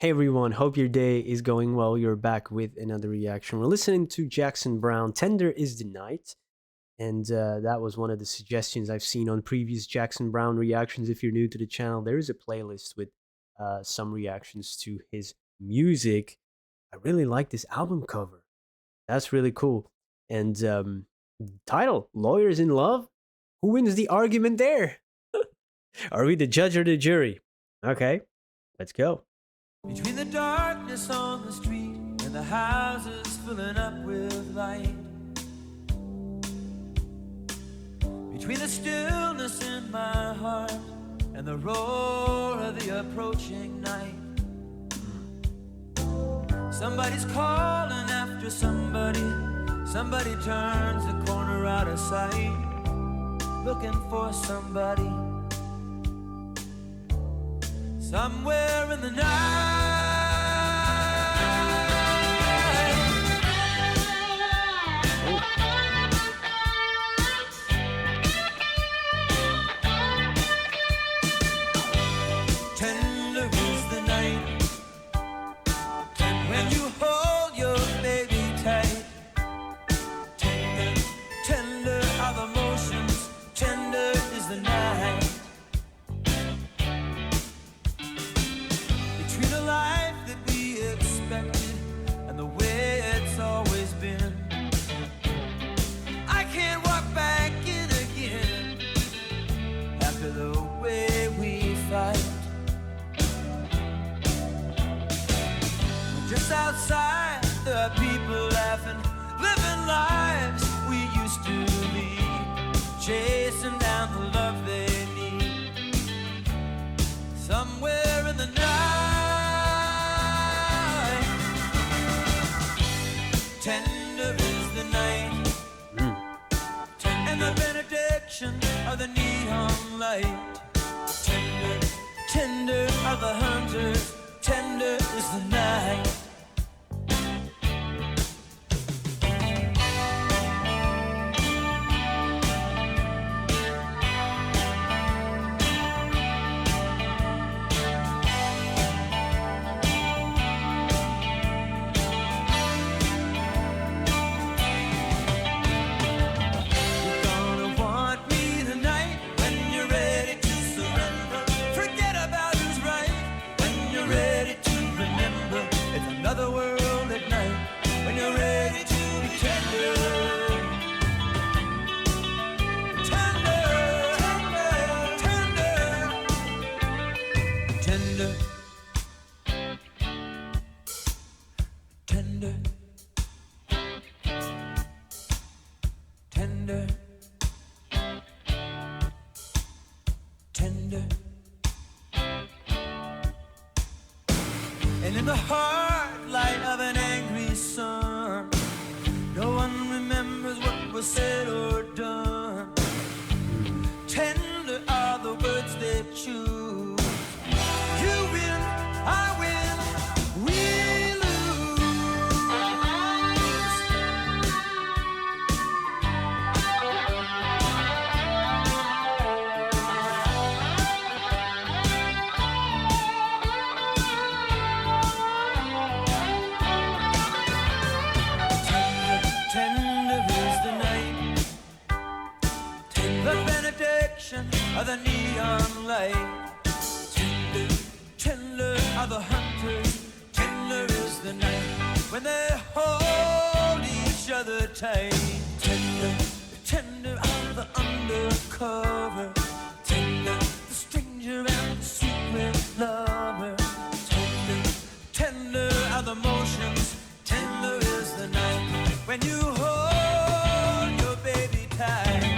Hey everyone, hope your day is going well. You're back with another reaction. We're listening to Jackson Browne, Tender is the Night. And that was one of the suggestions I've seen on previous Jackson Browne reactions. If you're new to the channel, there is a playlist with some reactions to his music. I really like this album cover. That's really cool. And title, Lawyers in Love? Who wins the argument there? Are we the judge or the jury? Okay, let's go. Between the darkness on the street and the houses filling up with light, between the stillness in my heart and the roar of the approaching night, somebody's calling after somebody. Somebody turns the corner out of sight, looking for somebody. Somewhere in the night, tender is the night when you hold your baby tight. Tender, tender are the motions. Tender is the night. Between the life that we expected and the way it's always been, I can't walk back in again after the way we fight. Just outside, there are people laughing, living lives we used to lead, chasing down the love they need. Somewhere in the night, tender is the night, and the benediction of the neon light. Tender, tender are the hunters. Tender is the night. Another world at night when you're ready to be tender. Tender, tender, tender. Tender, tender, tender. And in the heart light of an angry sun, no one remembers what was said or done. Tender are the words they choose. You win, I win, we lose. Of the neon light, tender, tender are the hunters. Tender is the night when they hold each other tight. Tender, tender are the undercover. Tender, the stranger and the secret lover. Tender, tender are the motions. Tender is the night when you hold your baby tight.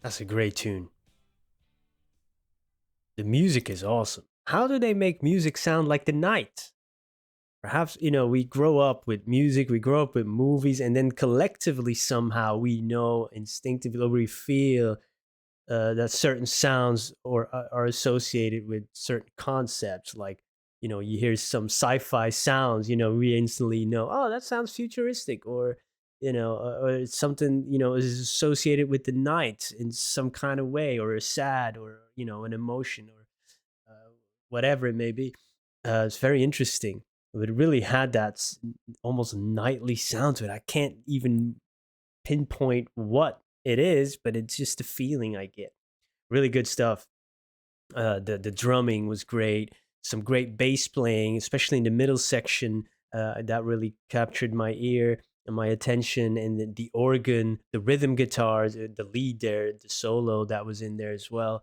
That's a great tune. The music is awesome. How do they make music sound like the night? Perhaps, we grow up with music, we grow up with movies, and then collectively somehow we know instinctively, or we feel that certain sounds are associated with certain concepts. Like, you hear some sci-fi sounds, we instantly know, oh, that sounds futuristic, or or it's something is associated with the night in some kind of way, or a sad, or an emotion, or whatever it may be. It's very interesting. But it really had that almost nightly sound to it. I can't even pinpoint what it is, but it's just the feeling I get. Really good stuff. The drumming was great. Some great bass playing, especially in the middle section. That really captured my ear and my attention. And the organ, the rhythm guitars, the lead there, the solo that was in there as well.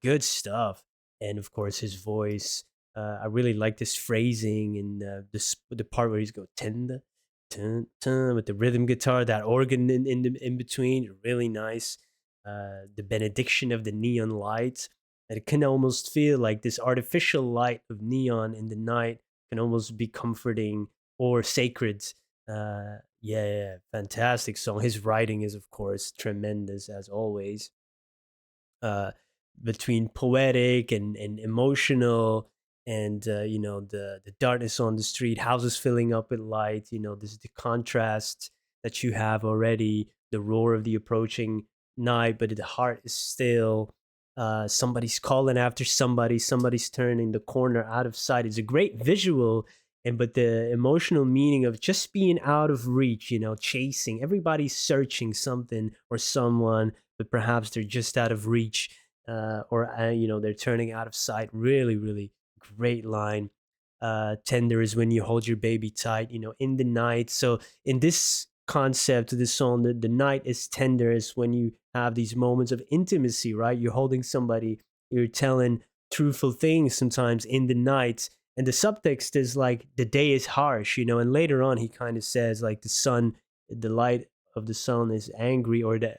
Good stuff. And of course, his voice. I really like this phrasing and the part where he's go tenda, tun, tun, with the rhythm guitar, that organ in between. Really nice. The benediction of the neon lights, that it can almost feel like this artificial light of neon in the night can almost be comforting or sacred. Yeah, yeah, fantastic song. His writing is, of course, tremendous as always. uh, Between poetic and emotional, and the darkness on the street, houses filling up with light. This is the contrast that you have already, the roar of the approaching night, but the heart is still. Somebody's calling after somebody, somebody's turning the corner out of sight. It's a great visual, and but the emotional meaning of just being out of reach, chasing, everybody's searching something or someone, but perhaps they're just out of reach, or they're turning out of sight. Really, really great line. Tender is when you hold your baby tight, in the night. So in this concept of this song, the night is tender is when you have these moments of intimacy, right? You're holding somebody, you're telling truthful things sometimes in the night. And the subtext is like the day is harsh, and later on he kind of says like the light of the sun is angry, or the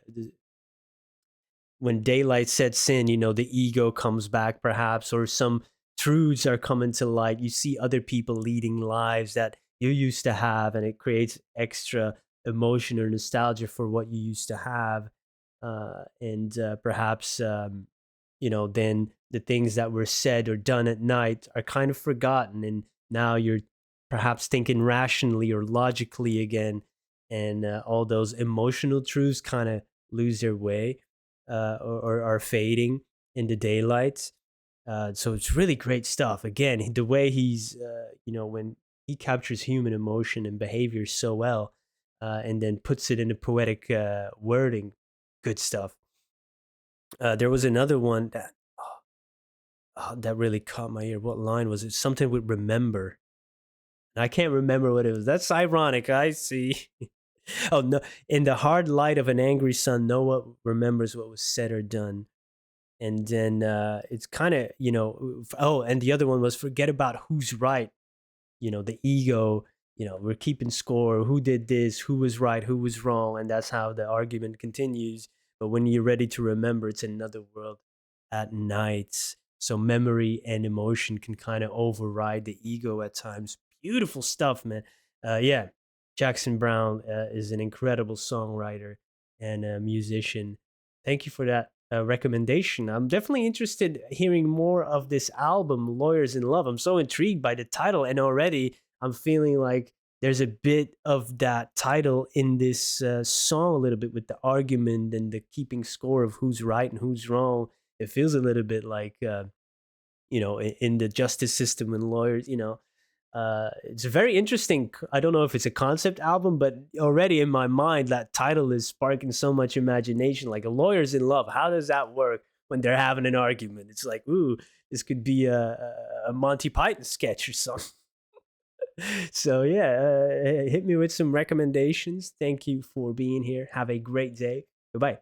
when daylight sets in, the ego comes back perhaps, or some truths are coming to light. You see other people leading lives that you used to have, and it creates extra emotion or nostalgia for what you used to have. And perhaps, then the things that were said or done at night are kind of forgotten. And now you're perhaps thinking rationally or logically again. And all those emotional truths kind of lose their way, or are fading in the daylight. So it's really great stuff. Again, the way he's, when he captures human emotion and behavior so well, and then puts it in a poetic wording, good stuff. There was another one that really caught my ear. What line was it? Something with remember. I can't remember what it was. That's ironic. I see. Oh no! In the hard light of an angry sun, no one remembers what was said or done. And then it's kind of, oh, and the other one was forget about who's right. The ego. We're keeping score. Who did this? Who was right? Who was wrong? And that's how the argument continues. But when you're ready to remember, it's another world at night. So memory and emotion can kind of override the ego at times. Beautiful stuff, man. Yeah, Jackson Browne is an incredible songwriter and a musician. Thank you for that recommendation. I'm definitely interested hearing more of this album, Lawyers in Love. I'm so intrigued by the title, and already I'm feeling like there's a bit of that title in this song, a little bit with the argument and the keeping score of who's right and who's wrong. It feels a little bit like, in the justice system and lawyers, it's a very interesting. I don't know if it's a concept album, but already in my mind, that title is sparking so much imagination. Like a lawyer's in love. How does that work when they're having an argument? It's like, ooh, this could be a Monty Python sketch or something. So yeah, hit me with some recommendations. Thank you for being here. Have a great day. Goodbye.